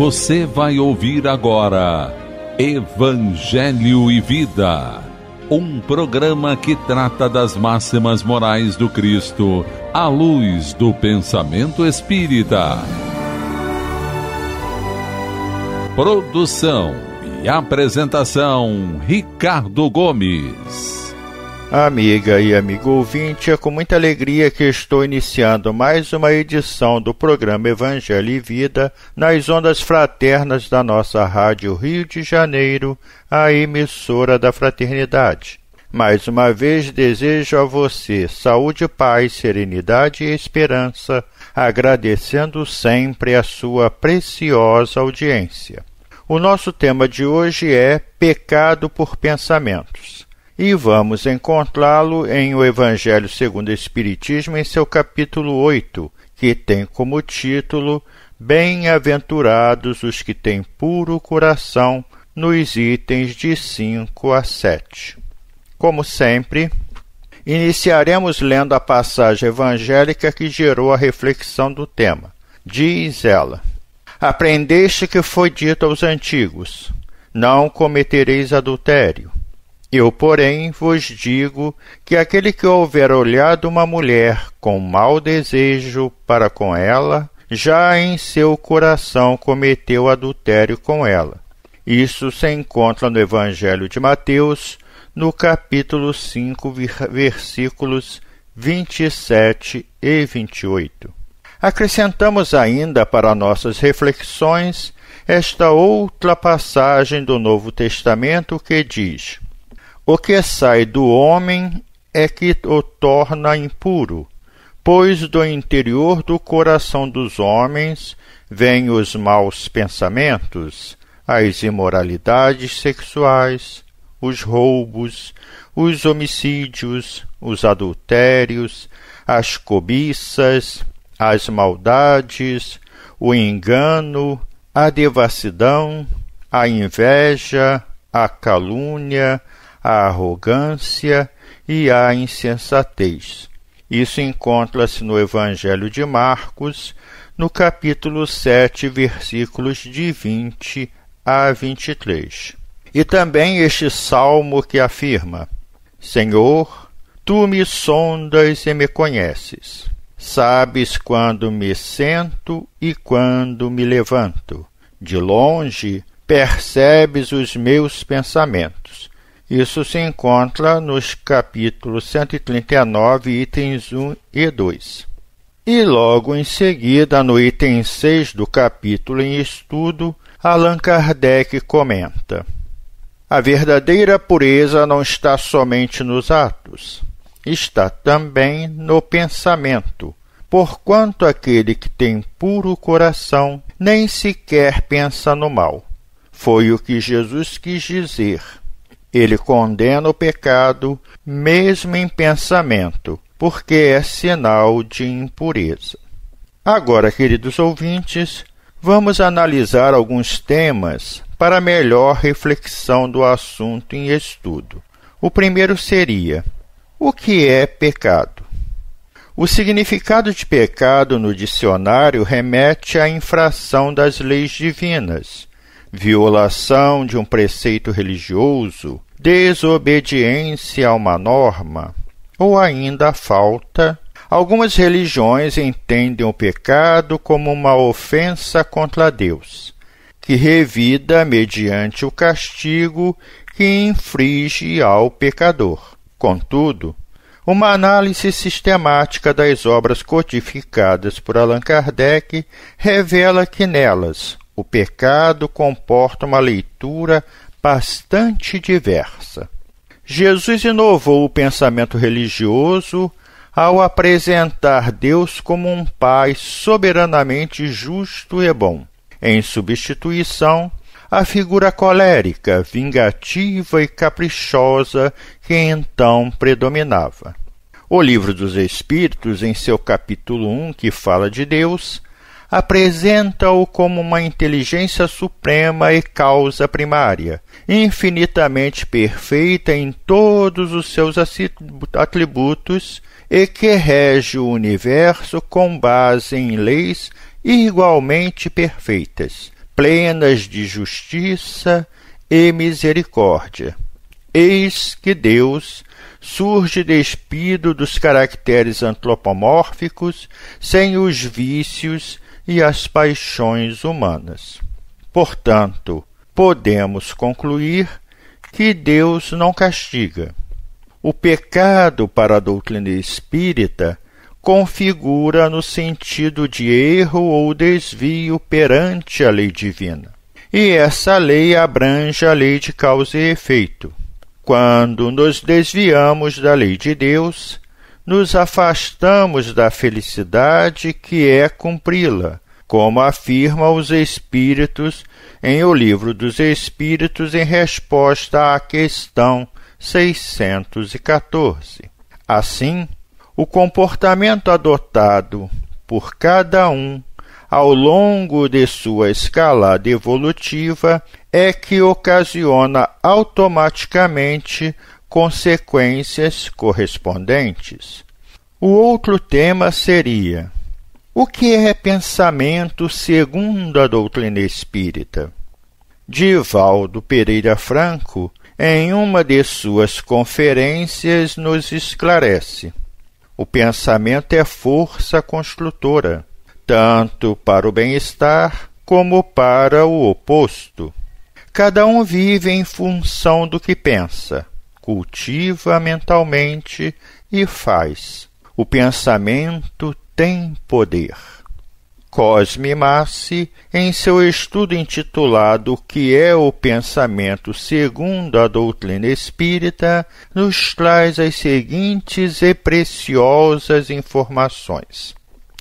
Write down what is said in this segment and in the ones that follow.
Você vai ouvir agora Evangelho e Vida, um programa que trata das máximas morais do Cristo à luz do pensamento espírita. Produção e apresentação, Ricardo Gomes. Amiga e amigo ouvinte, é com muita alegria que estou iniciando mais uma edição do programa Evangelho e Vida nas ondas fraternas da nossa Rádio Rio de Janeiro, a emissora da Fraternidade. Mais uma vez desejo a você saúde, paz, serenidade e esperança, agradecendo sempre a sua preciosa audiência. O nosso tema de hoje é Pecado por Pensamentos. E vamos encontrá-lo em o Evangelho segundo o Espiritismo, em seu capítulo 8, que tem como título Bem-aventurados os que têm puro coração, nos itens de 5 a 7. Como sempre, iniciaremos lendo a passagem evangélica que gerou a reflexão do tema. Diz ela: Aprendeste que foi dito aos antigos, não cometereis adultério. Eu, porém, vos digo que aquele que houver olhado uma mulher com mau desejo para com ela, já em seu coração cometeu adultério com ela. Isso se encontra no Evangelho de Mateus, no capítulo 5, versículos 27 e 28. Acrescentamos ainda para nossas reflexões esta outra passagem do Novo Testamento que diz: O que sai do homem é que o torna impuro, pois do interior do coração dos homens vêm os maus pensamentos, as imoralidades sexuais, os roubos, os homicídios, os adultérios, as cobiças, as maldades, o engano, a devassidão, a inveja, a calúnia, a arrogância e a insensatez. Isso encontra-se no Evangelho de Marcos, no capítulo 7, versículos de 20 a 23. E também este salmo que afirma: Senhor, tu me sondas e me conheces. Sabes quando me sento e quando me levanto. De longe percebes os meus pensamentos. Isso se encontra nos capítulos 139, itens 1 e 2. E logo em seguida, no item 6 do capítulo em estudo, Allan Kardec comenta: A verdadeira pureza não está somente nos atos, está também no pensamento, porquanto aquele que tem puro coração nem sequer pensa no mal. Foi o que Jesus quis dizer. Ele condena o pecado, mesmo em pensamento, porque é sinal de impureza. Agora, queridos ouvintes, vamos analisar alguns temas para melhor reflexão do assunto em estudo. O primeiro seria: o que é pecado? O significado de pecado no dicionário remete à infração das leis divinas, violação de um preceito religioso, desobediência a uma norma, ou ainda a falta. Algumas religiões entendem o pecado como uma ofensa contra Deus, que revida mediante o castigo que inflige ao pecador. Contudo, uma análise sistemática das obras codificadas por Allan Kardec revela que nelas o pecado comporta uma leitura bastante diversa. Jesus inovou o pensamento religioso ao apresentar Deus como um Pai soberanamente justo e bom, em substituição à figura colérica, vingativa e caprichosa que então predominava. O Livro dos Espíritos, em seu capítulo 1, que fala de Deus, apresenta-o como uma inteligência suprema e causa primária, infinitamente perfeita em todos os seus atributos e que rege o universo com base em leis igualmente perfeitas, plenas de justiça e misericórdia. Eis que Deus surge despido dos caracteres antropomórficos, sem os vícios e as paixões humanas. Portanto, podemos concluir que Deus não castiga. O pecado para a doutrina espírita configura no sentido de erro ou desvio perante a lei divina. E essa lei abrange a lei de causa e efeito. Quando nos desviamos da lei de Deus, nos afastamos da felicidade que é cumpri-la, como afirma os Espíritos em O Livro dos Espíritos em resposta à questão 614. Assim, o comportamento adotado por cada um ao longo de sua escalada evolutiva é que ocasiona automaticamente consequências correspondentes. O outro tema seria: o que é pensamento segundo a doutrina espírita? Divaldo Pereira Franco, em uma de suas conferências, nos esclarece: o pensamento é força construtora, tanto para o bem-estar como para o oposto. Cada um vive em função do que pensa, cultiva mentalmente e faz. O pensamento tem poder. Cosme Massi, em seu estudo intitulado O que é o pensamento segundo a doutrina espírita, nos traz as seguintes e preciosas informações.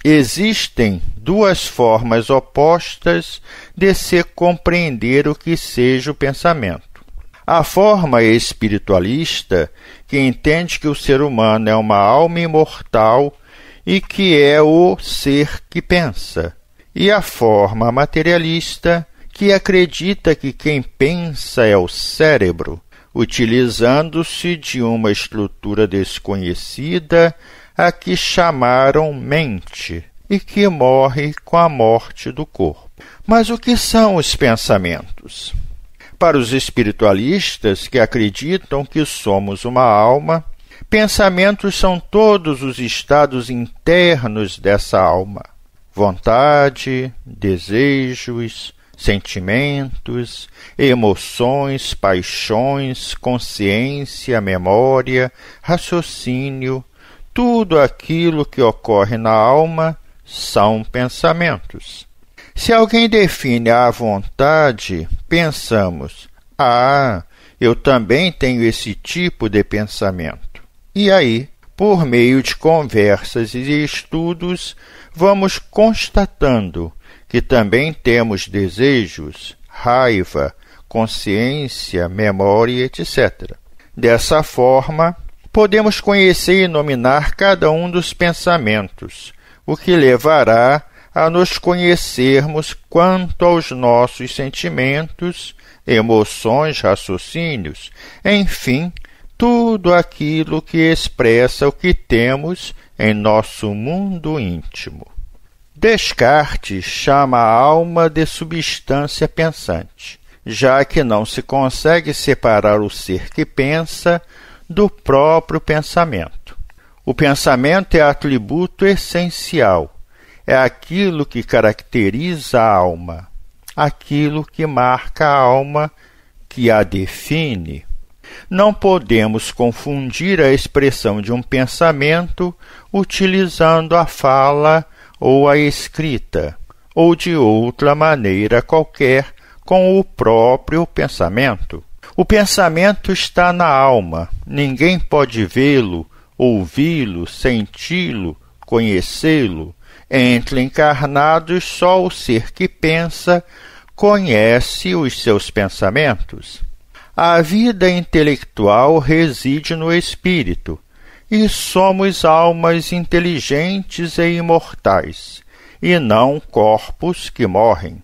Existem duas formas opostas de se compreender o que seja o pensamento. A forma espiritualista, que entende que o ser humano é uma alma imortal e que é o ser que pensa, e a forma materialista, que acredita que quem pensa é o cérebro, utilizando-se de uma estrutura desconhecida a que chamaram mente e que morre com a morte do corpo. Mas o que são os pensamentos? Para os espiritualistas que acreditam que somos uma alma, pensamentos são todos os estados internos dessa alma: vontade, desejos, sentimentos, emoções, paixões, consciência, memória, raciocínio. Tudo aquilo que ocorre na alma são pensamentos. Se alguém define a vontade, pensamos: eu também tenho esse tipo de pensamento. E aí, por meio de conversas e estudos, vamos constatando que também temos desejos, raiva, consciência, memória, etc. Dessa forma, podemos conhecer e nominar cada um dos pensamentos, o que levará a nos conhecermos quanto aos nossos sentimentos, emoções, raciocínios, enfim, tudo aquilo que expressa o que temos em nosso mundo íntimo. Descartes chama a alma de substância pensante, já que não se consegue separar o ser que pensa do próprio pensamento. O pensamento é atributo essencial, é aquilo que caracteriza a alma, aquilo que marca a alma, que a define. Não podemos confundir a expressão de um pensamento utilizando a fala ou a escrita, ou de outra maneira qualquer, com o próprio pensamento. O pensamento está na alma, ninguém pode vê-lo, ouvi-lo, senti-lo, conhecê-lo. Entre encarnados, só o ser que pensa conhece os seus pensamentos. A vida intelectual reside no espírito, e somos almas inteligentes e imortais, e não corpos que morrem.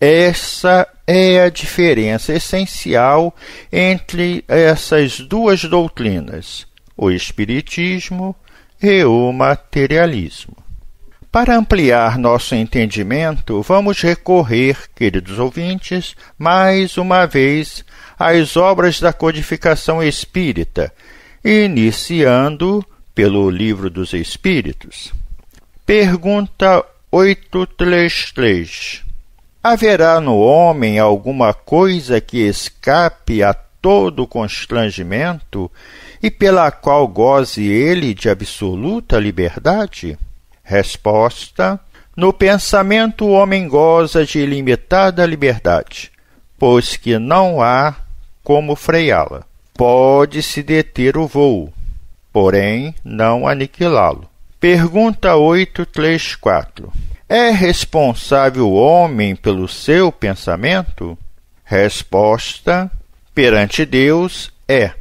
Essa é a diferença essencial entre essas duas doutrinas, o espiritismo e o materialismo. Para ampliar nosso entendimento, vamos recorrer, queridos ouvintes, mais uma vez às obras da codificação espírita, iniciando pelo Livro dos Espíritos. Pergunta 833. Haverá no homem alguma coisa que escape a todo constrangimento e pela qual goze ele de absoluta liberdade? Resposta: no pensamento o homem goza de ilimitada liberdade, pois que não há como freá-la. Pode-se deter o voo, porém não aniquilá-lo. Pergunta 834. É responsável o homem pelo seu pensamento? Resposta: perante Deus é.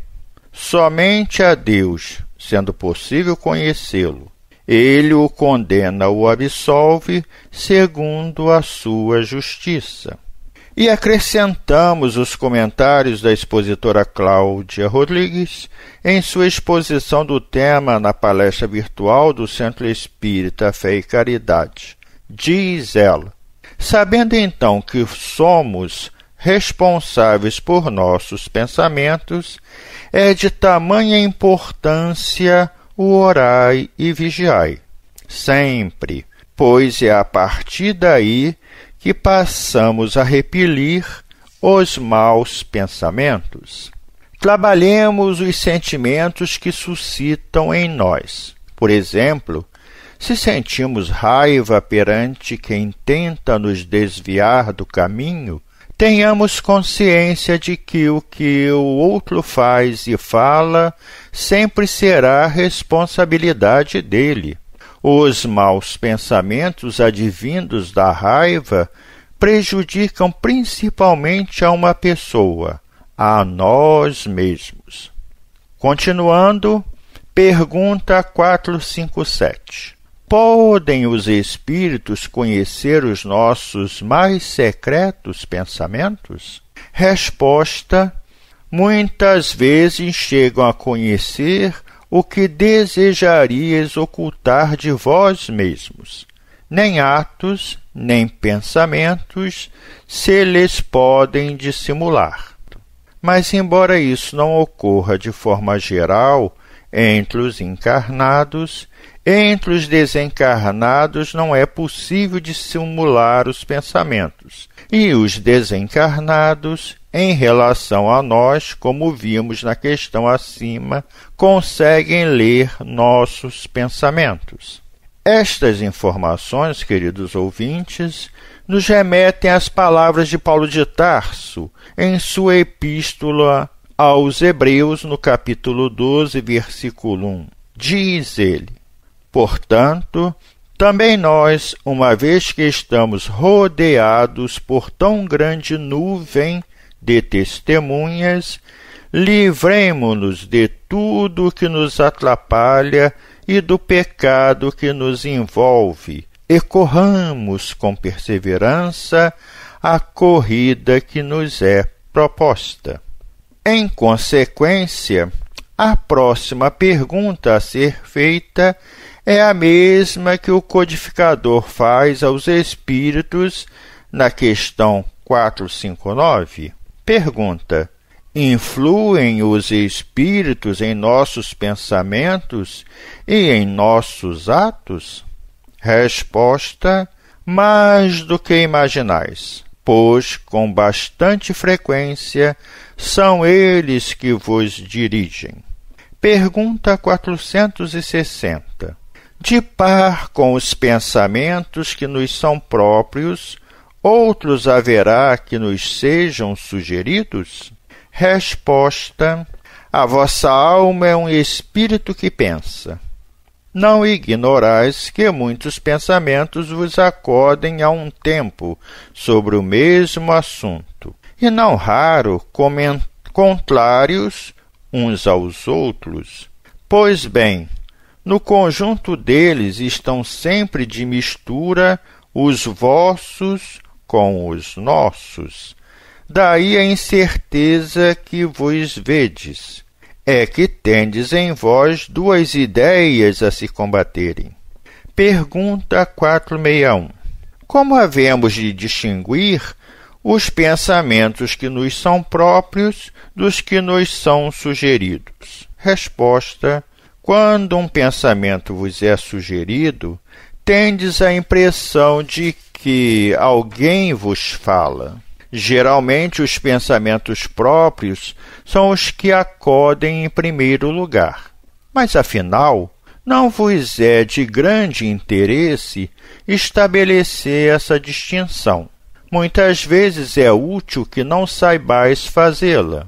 Somente a Deus, sendo possível conhecê-lo. Ele o condena ou absolve segundo a sua justiça. E acrescentamos os comentários da expositora Cláudia Rodrigues em sua exposição do tema na palestra virtual do Centro Espírita Fé e Caridade. Diz ela: sabendo então que somos responsáveis por nossos pensamentos, é de tamanha importância o orai e vigiai, sempre, pois é a partir daí que passamos a repelir os maus pensamentos. Trabalhemos os sentimentos que suscitam em nós. Por exemplo, se sentimos raiva perante quem tenta nos desviar do caminho, tenhamos consciência de que o outro faz e fala sempre será responsabilidade dele. Os maus pensamentos advindos da raiva prejudicam principalmente a uma pessoa, a nós mesmos. Continuando, pergunta 457. Podem os espíritos conhecer os nossos mais secretos pensamentos? Resposta: muitas vezes chegam a conhecer o que desejarias ocultar de vós mesmos. Nem atos, nem pensamentos se lhes podem dissimular. Mas, embora isso não ocorra de forma geral entre os encarnados, entre os desencarnados não é possível dissimular os pensamentos. E os desencarnados, em relação a nós, como vimos na questão acima, conseguem ler nossos pensamentos. Estas informações, queridos ouvintes, nos remetem às palavras de Paulo de Tarso, em sua epístola aos Hebreus, no capítulo 12, versículo 1. Diz ele: portanto, também nós, uma vez que estamos rodeados por tão grande nuvem de testemunhas, livremo-nos de tudo que nos atrapalha e do pecado que nos envolve, e corramos com perseverança a corrida que nos é proposta. Em consequência, a próxima pergunta a ser feita é a mesma que o codificador faz aos espíritos na questão 459. Pergunta: influem os espíritos em nossos pensamentos e em nossos atos? Resposta: mais do que imaginais, pois com bastante frequência são eles que vos dirigem. Pergunta 460. De par com os pensamentos que nos são próprios, outros haverá que nos sejam sugeridos? Resposta: a vossa alma é um espírito que pensa. Não ignorais que muitos pensamentos vos acodem a um tempo sobre o mesmo assunto, e não raro contrários uns aos outros. Pois bem, no conjunto deles estão sempre de mistura os vossos com os nossos. Daí a incerteza que vos vedes, é que tendes em vós duas ideias a se combaterem. Pergunta 461. Como havemos de distinguir os pensamentos que nos são próprios dos que nos são sugeridos? Resposta: quando um pensamento vos é sugerido, tendes a impressão de que alguém vos fala. Geralmente, os pensamentos próprios são os que acodem em primeiro lugar. Mas, afinal, não vos é de grande interesse estabelecer essa distinção. Muitas vezes é útil que não saibais fazê-la.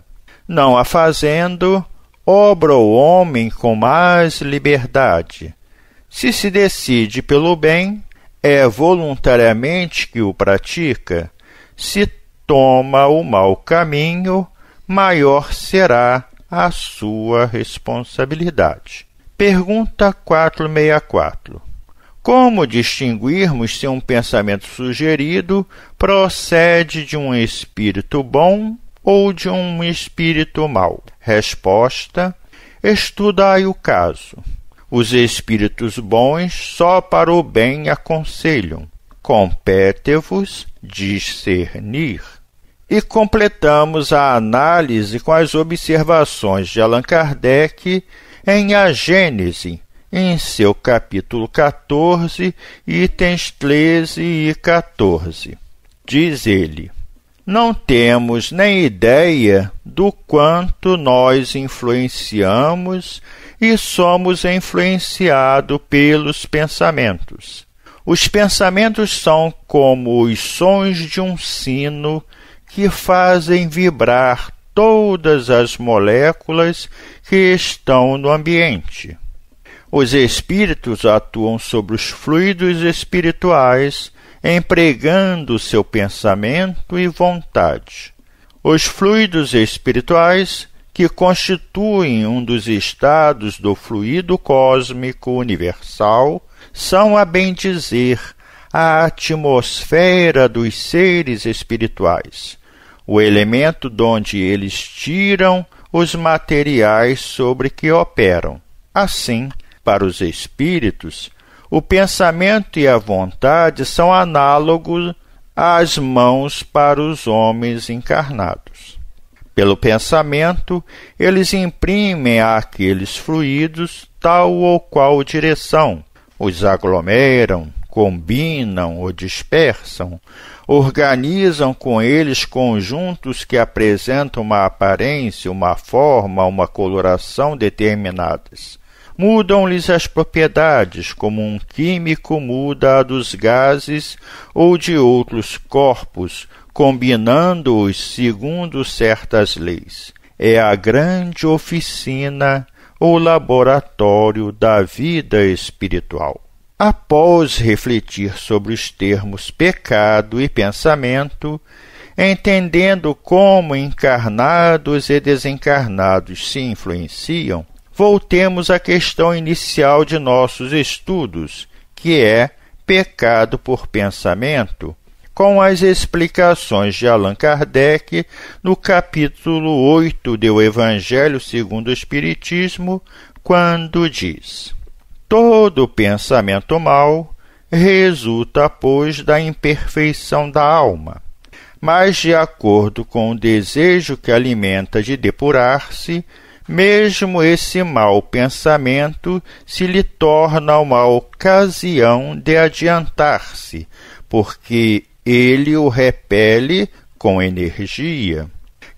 Não a fazendo, obra o homem com mais liberdade. Se decide pelo bem, é voluntariamente que o pratica. Se toma o mau caminho, maior será a sua responsabilidade. Pergunta 464. Como distinguirmos se um pensamento sugerido procede de um espírito bom ou de um espírito mau? Resposta: estudai o caso. Os espíritos bons só para o bem aconselham. Compete-vos discernir. E completamos a análise com as observações de Allan Kardec em A Gênese, em seu capítulo 14, itens 13 e 14. Diz ele: não temos nem ideia do quanto nós influenciamos e somos influenciados pelos pensamentos. Os pensamentos são como os sons de um sino que fazem vibrar todas as moléculas que estão no ambiente. Os espíritos atuam sobre os fluidos espirituais, empregando seu pensamento e vontade. Os fluidos espirituais, que constituem um dos estados do fluido cósmico universal, são, a bem dizer, a atmosfera dos seres espirituais, o elemento donde eles tiram os materiais sobre que operam. Assim, para os espíritos, o pensamento e a vontade são análogos às mãos para os homens encarnados. Pelo pensamento, eles imprimem àqueles fluidos tal ou qual direção, os aglomeram, combinam ou dispersam, organizam com eles conjuntos que apresentam uma aparência, uma forma, uma coloração determinadas. Mudam-lhes as propriedades, como um químico muda a dos gases ou de outros corpos, combinando-os segundo certas leis. É a grande oficina ou laboratório da vida espiritual. Após refletir sobre os termos pecado e pensamento, entendendo como encarnados e desencarnados se influenciam, voltemos à questão inicial de nossos estudos, que é pecado por pensamento, com as explicações de Allan Kardec no capítulo 8 do Evangelho segundo o Espiritismo, quando diz: todo pensamento mau resulta, pois, da imperfeição da alma, mas de acordo com o desejo que alimenta de depurar-se, mesmo esse mau pensamento se lhe torna uma ocasião de adiantar-se, porque ele o repele com energia.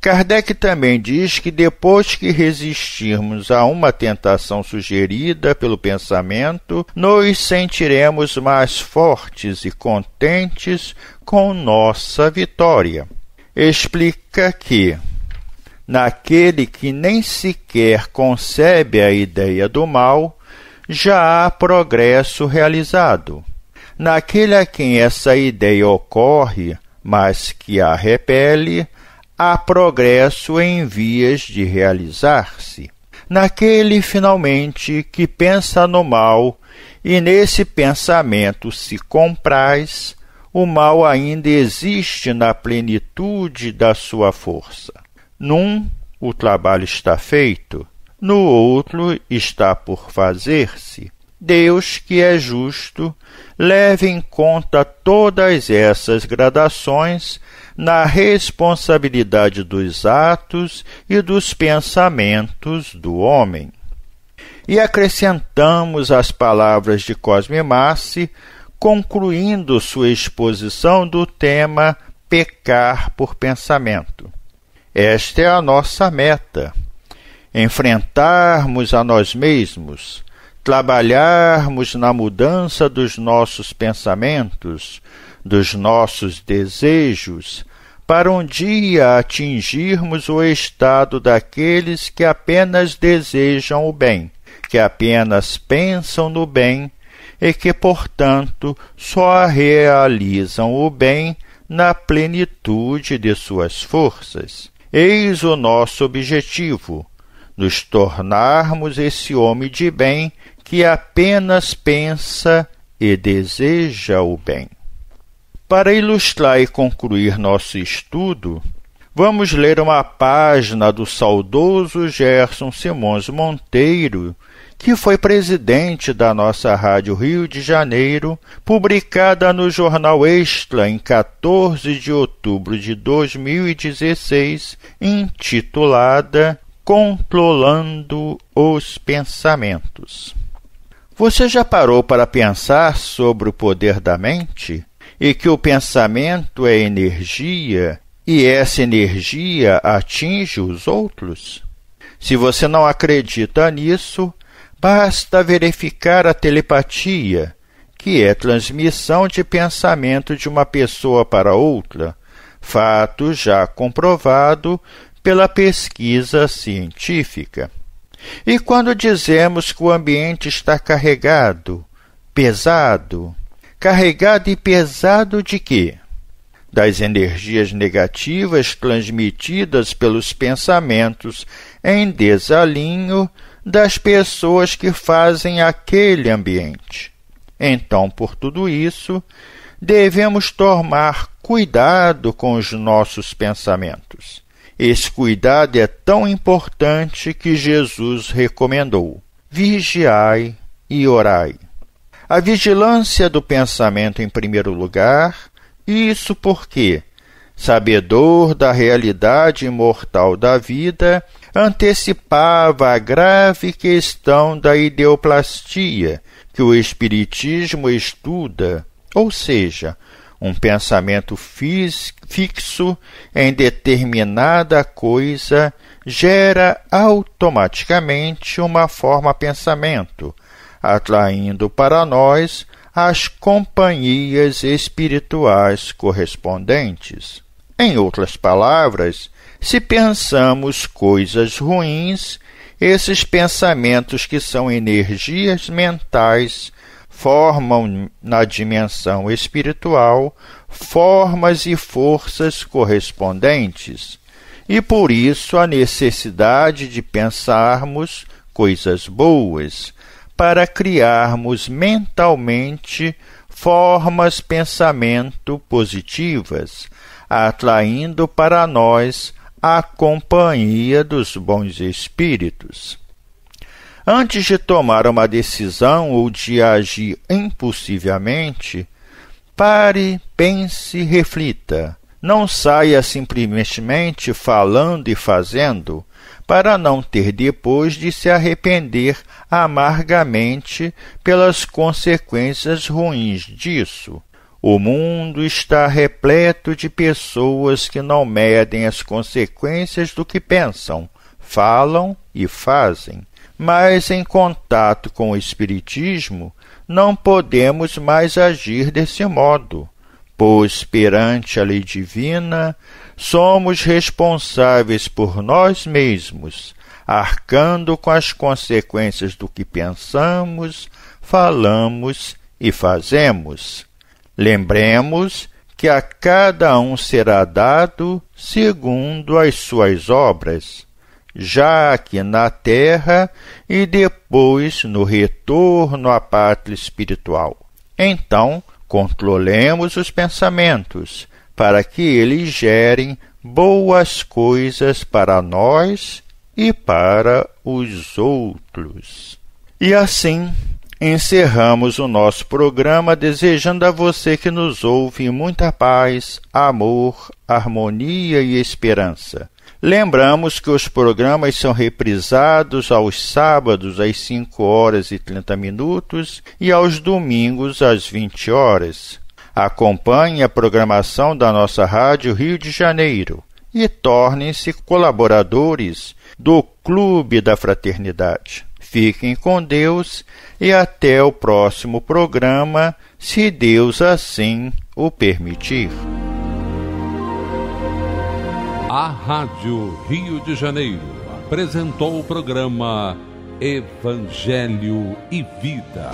Kardec também diz que depois que resistirmos a uma tentação sugerida pelo pensamento, nos sentiremos mais fortes e contentes com nossa vitória. Explica que, naquele que nem sequer concebe a ideia do mal, já há progresso realizado. Naquele a quem essa ideia ocorre, mas que a repele, há progresso em vias de realizar-se. Naquele, finalmente, que pensa no mal e nesse pensamento se compraz, o mal ainda existe na plenitude da sua força. Num, o trabalho está feito, no outro está por fazer-se. Deus, que é justo, leve em conta todas essas gradações na responsabilidade dos atos e dos pensamentos do homem. E acrescentamos as palavras de Cosme Massi, concluindo sua exposição do tema Pecar por Pensamento. Esta é a nossa meta: enfrentarmos a nós mesmos, trabalharmos na mudança dos nossos pensamentos, dos nossos desejos, para um dia atingirmos o estado daqueles que apenas desejam o bem, que apenas pensam no bem e que, portanto, só realizam o bem na plenitude de suas forças. Eis o nosso objetivo: nos tornarmos esse homem de bem que apenas pensa e deseja o bem. Para ilustrar e concluir nosso estudo, vamos ler uma página do saudoso Gerson Simões Monteiro, que foi presidente da nossa Rádio Rio de Janeiro, publicada no Jornal Extra em 14 de outubro de 2016, intitulada Controlando os Pensamentos. Você já parou para pensar sobre o poder da mente? E que o pensamento é energia, e essa energia atinge os outros? Se você não acredita nisso, basta verificar a telepatia, que é transmissão de pensamento de uma pessoa para outra, fato já comprovado pela pesquisa científica. E quando dizemos que o ambiente está carregado e pesado de quê? Das energias negativas transmitidas pelos pensamentos em desalinho das pessoas que fazem aquele ambiente. Então, por tudo isso, devemos tomar cuidado com os nossos pensamentos. Esse cuidado é tão importante que Jesus recomendou: vigiai e orai. A vigilância do pensamento em primeiro lugar, isso porque, sabedor da realidade imortal da vida, antecipava a grave questão da ideoplastia que o Espiritismo estuda, ou seja, um pensamento fixo em determinada coisa gera automaticamente uma forma-pensamento, atraindo para nós as companhias espirituais correspondentes. Em outras palavras, se pensamos coisas ruins, esses pensamentos, que são energias mentais, formam na dimensão espiritual formas e forças correspondentes, e por isso a necessidade de pensarmos coisas boas, para criarmos mentalmente formas pensamento positivas, atraindo para nós a companhia dos bons espíritos. Antes de tomar uma decisão ou de agir impulsivamente, pare, pense, reflita. Não saia simplesmente falando e fazendo, para não ter depois de se arrepender amargamente pelas consequências ruins disso. O mundo está repleto de pessoas que não medem as consequências do que pensam, falam e fazem. Mas, em contato com o Espiritismo, não podemos mais agir desse modo, pois, perante a lei divina, somos responsáveis por nós mesmos, arcando com as consequências do que pensamos, falamos e fazemos. Lembremos que a cada um será dado segundo as suas obras, já aqui na terra e depois no retorno à pátria espiritual. Então, controlemos os pensamentos, para que eles gerem boas coisas para nós e para os outros. E assim, Encerramos o nosso programa desejando a você que nos ouve muita paz, amor, harmonia e esperança. Lembramos que os programas são reprisados aos sábados às 5h30 e aos domingos às 20 horas. Acompanhe a programação da nossa Rádio Rio de Janeiro e tornem-se colaboradores do Clube da Fraternidade. Fiquem com Deus e até o próximo programa, se Deus assim o permitir. A Rádio Rio de Janeiro apresentou o programa Evangelho e Vida.